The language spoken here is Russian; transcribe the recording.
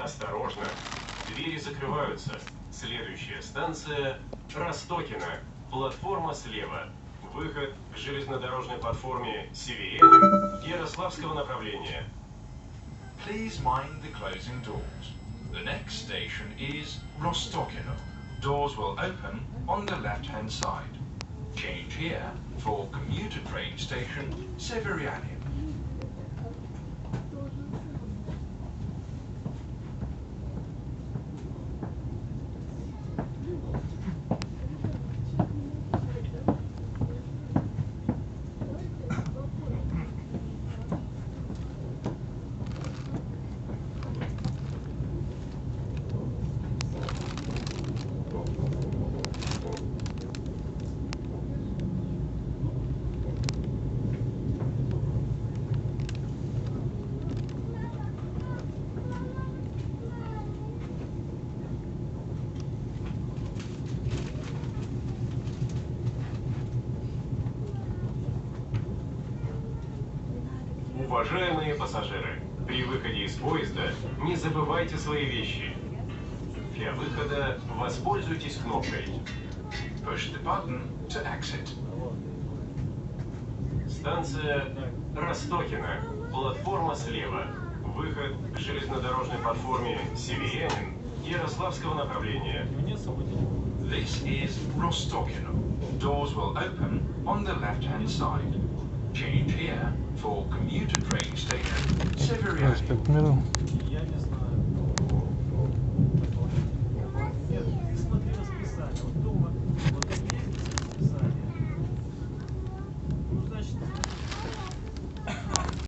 Осторожно, двери закрываются. Следующая станция Ростокино. Платформа слева. Выход к железнодорожной платформе Северянин Ярославского направления. Please mind the closing doors. The next station is Rostokino. Doors will open on the left-hand side. Change here for commuter train station Severyanin. Уважаемые пассажиры, при выходе из поезда не забывайте свои вещи. Для выхода воспользуйтесь кнопкой. Push the button to exit. Станция Ростокино. Платформа слева. Выход к железнодорожной платформе Северянин Ярославского направления. This is Rostokino. Doors will open on the left-hand side. Change here for commuter train station Severyanin. Я не знаю. Нет, ты смотри расписание. Вот дома, вот там есть расписание. Ну, значит,